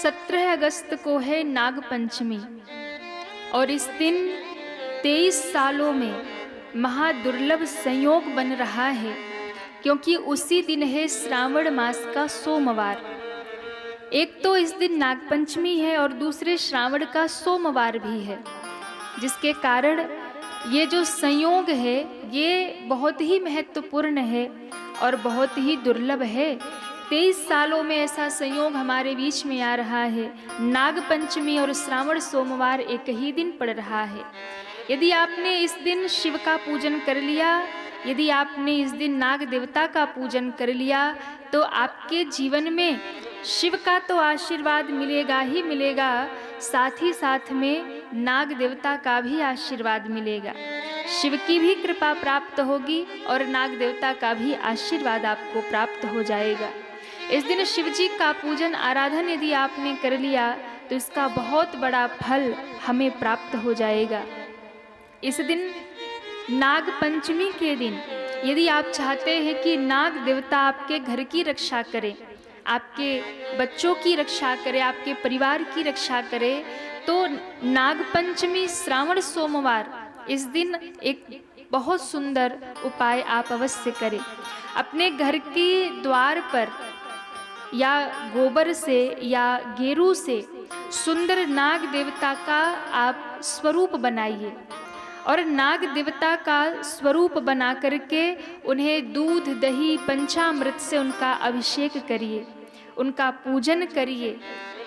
17 अगस्त को है नाग पंचमी और इस दिन 23 सालों में महादुर्लभ संयोग बन रहा है, क्योंकि उसी दिन है श्रावण मास का सोमवार। एक तो इस दिन नागपंचमी है और दूसरे श्रावण का सोमवार भी है, जिसके कारण ये जो संयोग है ये बहुत ही महत्वपूर्ण है और बहुत ही दुर्लभ है। 23 सालों में ऐसा संयोग हमारे बीच में आ रहा है। नाग पंचमी और श्रावण सोमवार एक ही दिन पड़ रहा है। यदि आपने इस दिन शिव का पूजन कर लिया, यदि आपने इस दिन नाग देवता का पूजन कर लिया, तो आपके जीवन में शिव का तो आशीर्वाद मिलेगा ही मिलेगा, साथ ही साथ में नाग देवता का भी आशीर्वाद मिलेगा। शिव की भी कृपा प्राप्त होगी और नाग देवता का भी आशीर्वाद आपको प्राप्त हो जाएगा। इस दिन शिव जी का पूजन आराधन यदि आपने कर लिया तो इसका बहुत बड़ा फल हमें प्राप्त हो जाएगा। इस दिन नाग पंचमी के दिन यदि आप चाहते हैं कि नाग देवता आपके घर की रक्षा करे, आपके बच्चों की रक्षा करे, आपके परिवार की रक्षा करे, तो नाग पंचमी श्रावण सोमवार इस दिन एक बहुत सुंदर उपाय आप अवश्य करें। अपने घर के द्वार पर या गोबर से या गेरू से सुंदर नाग देवता का आप स्वरूप बनाइए और नाग देवता का स्वरूप बना करके उन्हें दूध दही पंचामृत से उनका अभिषेक करिए, उनका पूजन करिए,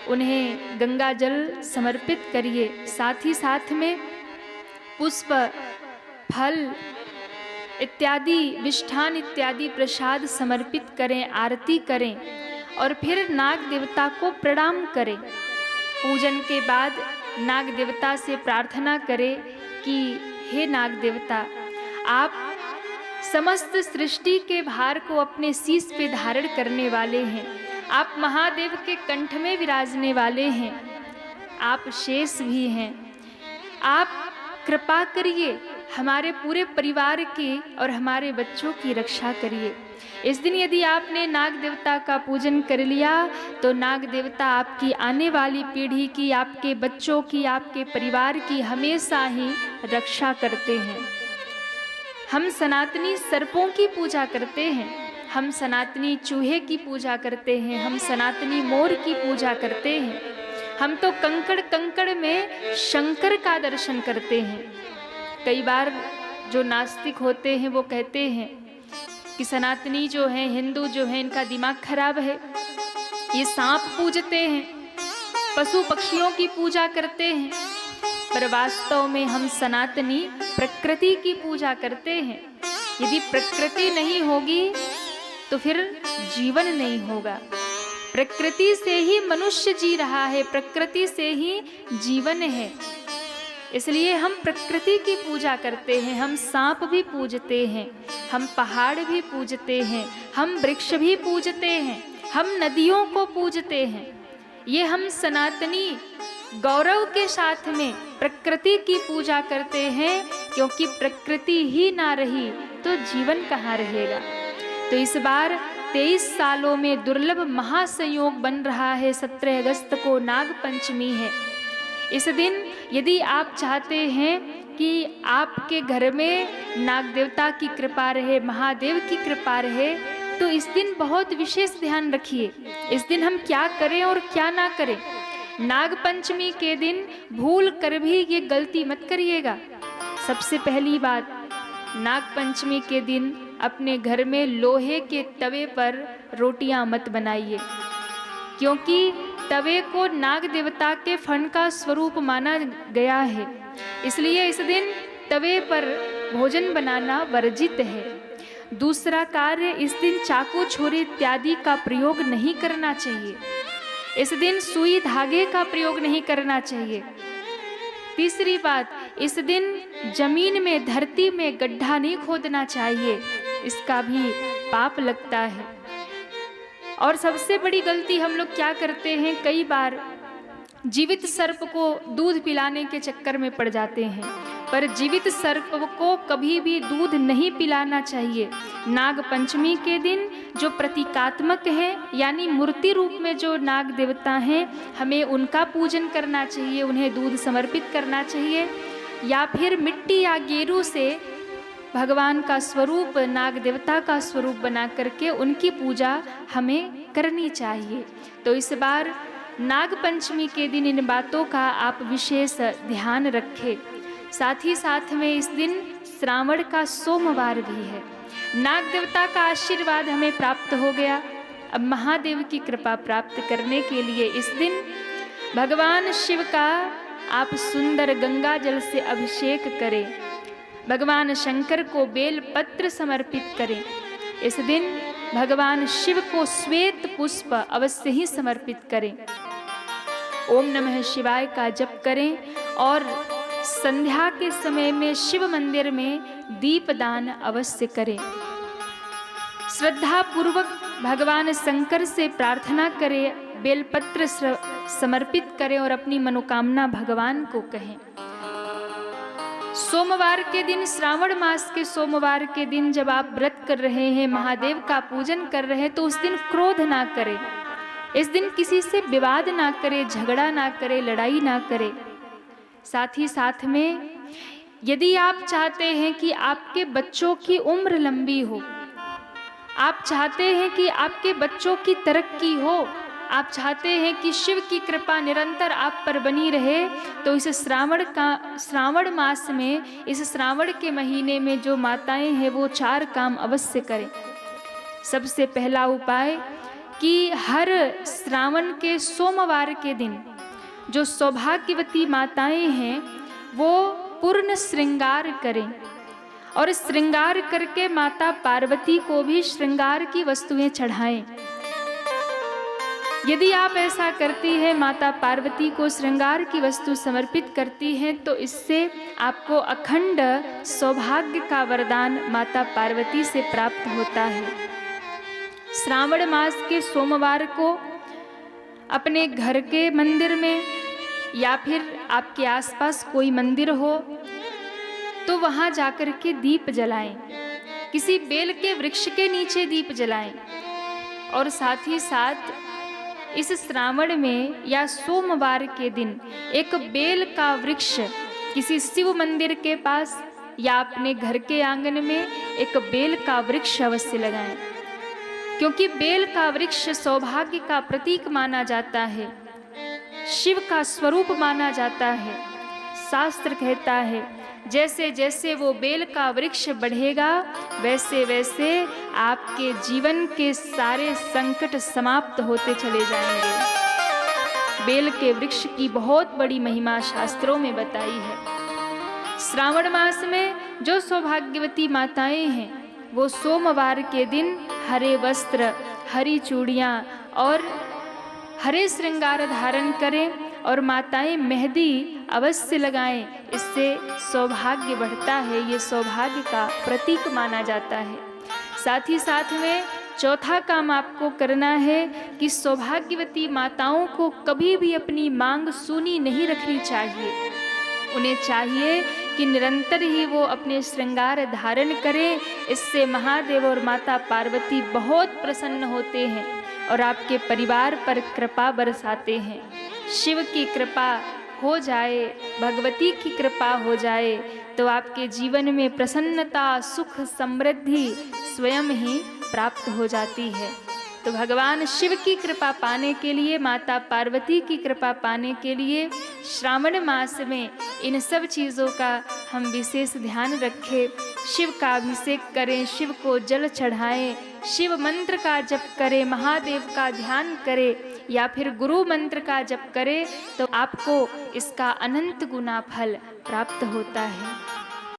उन्हें गंगा जल समर्पित करिए। साथ ही साथ में पुष्प फल इत्यादि मिष्ठान इत्यादि प्रसाद समर्पित करें, आरती करें और फिर नाग देवता को प्रणाम करें। पूजन के बाद नाग देवता से प्रार्थना करें कि हे नाग देवता, आप समस्त सृष्टि के भार को अपने शीश पे धारण करने वाले हैं, आप महादेव के कंठ में विराजने वाले हैं, आप शेष भी हैं। आप कृपा करिए, हमारे पूरे परिवार की और हमारे बच्चों की रक्षा करिए। इस दिन यदि आपने नाग देवता का पूजन कर लिया तो नाग देवता आपकी आने वाली पीढ़ी की, आपके बच्चों की, आपके परिवार की हमेशा ही रक्षा करते हैं। हम सनातनी सर्पों की पूजा करते हैं, हम सनातनी चूहे की पूजा करते हैं, हम सनातनी मोर की पूजा करते हैं, हम तो कंकड़ कंकड़ में शंकर का दर्शन करते हैं। कई बार जो नास्तिक होते हैं वो कहते हैं कि सनातनी जो हैं, हिंदू जो हैं, इनका दिमाग खराब है, ये सांप पूजते हैं, पशु पक्षियों की पूजा करते हैं, पर वास्तव में हम सनातनी प्रकृति की पूजा करते हैं। यदि प्रकृति नहीं होगी तो फिर जीवन नहीं होगा। प्रकृति से ही मनुष्य जी रहा है, प्रकृति से ही जीवन है, इसलिए हम प्रकृति की पूजा करते हैं। हम सांप भी पूजते हैं, हम पहाड़ भी पूजते हैं, हम वृक्ष भी पूजते हैं, हम नदियों को पूजते हैं। ये हम सनातनी गौरव के साथ में प्रकृति की पूजा करते हैं, क्योंकि प्रकृति ही ना रही तो जीवन कहाँ रहेगा। तो इस बार 23 सालों में दुर्लभ महासंयोग बन रहा है। 17 अगस्त को नाग पंचमी है। इस दिन यदि आप चाहते हैं कि आपके घर में नाग देवता की कृपा रहे, महादेव की कृपा रहे, तो इस दिन बहुत विशेष ध्यान रखिए। इस दिन हम क्या करें और क्या ना करें। नाग पंचमी के दिन भूल कर भी ये गलती मत करिएगा। सबसे पहली बात, नाग पंचमी के दिन अपने घर में लोहे के तवे पर रोटियां मत बनाइए, क्योंकि तवे को नाग देवता के फन का स्वरूप माना गया है, इसलिए इस दिन तवे पर भोजन बनाना वर्जित है। दूसरा कार्य, इस दिन चाकू छुरी इत्यादि का प्रयोग नहीं करना चाहिए। इस दिन सुई धागे का प्रयोग नहीं करना चाहिए। तीसरी बात, इस दिन जमीन में, धरती में गड्ढा नहीं खोदना चाहिए, इसका भी पाप लगता है। और सबसे बड़ी गलती हम लोग क्या करते हैं, कई बार जीवित सर्प को दूध पिलाने के चक्कर में पड़ जाते हैं। पर जीवित सर्प को कभी भी दूध नहीं पिलाना चाहिए। नाग पंचमी के दिन जो प्रतीकात्मक है, यानी मूर्ति रूप में जो नाग देवता हैं, हमें उनका पूजन करना चाहिए, उन्हें दूध समर्पित करना चाहिए। या फिर मिट्टी या गेरू से भगवान का स्वरूप, नाग देवता का स्वरूप बना करके उनकी पूजा हमें करनी चाहिए। तो इस बार नाग पंचमी के दिन इन बातों का आप विशेष ध्यान रखें। साथ ही साथ में इस दिन श्रावण का सोमवार भी है। नाग देवता का आशीर्वाद हमें प्राप्त हो गया। अब महादेव की कृपा प्राप्त करने के लिए इस दिन भगवान शिव का आप सुंदर गंगा जल से अभिषेक करें, भगवान शंकर को बेल पत्र समर्पित करें। इस दिन भगवान शिव को श्वेत पुष्प अवश्य ही समर्पित करें। ओम नमः शिवाय का जप करें और संध्या के समय में शिव मंदिर में दीपदान अवश्य करें। श्रद्धा पूर्वक भगवान शंकर से प्रार्थना करें, बेलपत्र समर्पित करें और अपनी मनोकामना भगवान को कहें। सोमवार के दिन, श्रावण मास के सोमवार के दिन जब आप व्रत कर रहे हैं, महादेव का पूजन कर रहे हैं, तो उस दिन क्रोध ना करें। इस दिन किसी से विवाद ना करें, झगड़ा ना करें, लड़ाई ना करें। साथ ही साथ में यदि आप चाहते हैं कि आपके बच्चों की उम्र लंबी हो, आप चाहते हैं कि आपके बच्चों की तरक्की हो, आप चाहते हैं कि शिव की कृपा निरंतर आप पर बनी रहे, तो इस श्रावण मास में, इस श्रावण के महीने में जो माताएं हैं वो 4 काम अवश्य करें। सबसे पहला उपाय कि हर श्रावण के सोमवार के दिन जो सौभाग्यवती माताएं हैं वो पूर्ण श्रृंगार करें और श्रृंगार करके माता पार्वती को भी श्रृंगार की वस्तुएं चढ़ाएं। यदि आप ऐसा करती हैं, माता पार्वती को श्रृंगार की वस्तु समर्पित करती हैं, तो इससे आपको अखंड सौभाग्य का वरदान माता पार्वती से प्राप्त होता है। श्रावण मास के सोमवार को अपने घर के मंदिर में या फिर आपके आसपास कोई मंदिर हो तो वहाँ जाकर के दीप जलाएं, किसी बेल के वृक्ष के नीचे दीप जलाएं। और साथ ही साथ इस श्रावण में या सोमवार के दिन एक बेल का वृक्ष किसी शिव मंदिर के पास या अपने घर के आंगन में एक बेल का वृक्ष अवश्य लगाएं, क्योंकि बेल का वृक्ष सौभाग्य का प्रतीक माना जाता है, शिव का स्वरूप माना जाता है। शास्त्र कहता है जैसे जैसे वो बेल का वृक्ष बढ़ेगा वैसे वैसे आपके जीवन के सारे संकट समाप्त होते चले जाएंगे। बेल के वृक्ष की बहुत बड़ी महिमा शास्त्रों में बताई है। श्रावण मास में जो सौभाग्यवती माताएं हैं वो सोमवार के दिन हरे वस्त्र, हरी चूड़ियाँ और हरे श्रृंगार धारण करें और माताएं मेहंदी अवश्य लगाएं। इससे सौभाग्य बढ़ता है, ये सौभाग्य का प्रतीक माना जाता है। साथ ही साथ में चौथा काम आपको करना है कि सौभाग्यवती माताओं को कभी भी अपनी मांग सूनी नहीं रखनी चाहिए। उन्हें चाहिए कि निरंतर ही वो अपने श्रृंगार धारण करें। इससे महादेव और माता पार्वती बहुत प्रसन्न होते हैं और आपके परिवार पर कृपा बरसाते हैं। शिव की कृपा हो जाए, भगवती की कृपा हो जाए तो आपके जीवन में प्रसन्नता, सुख, समृद्धि स्वयं ही प्राप्त हो जाती है। तो भगवान शिव की कृपा पाने के लिए, माता पार्वती की कृपा पाने के लिए श्रावण मास में इन सब चीज़ों का हम विशेष ध्यान रखें। शिव का अभिषेक करें, शिव को जल चढ़ाएं, शिव मंत्र का जप करें, महादेव का ध्यान करें या फिर गुरु मंत्र का जप करें तो आपको इसका अनंत गुना फल प्राप्त होता है।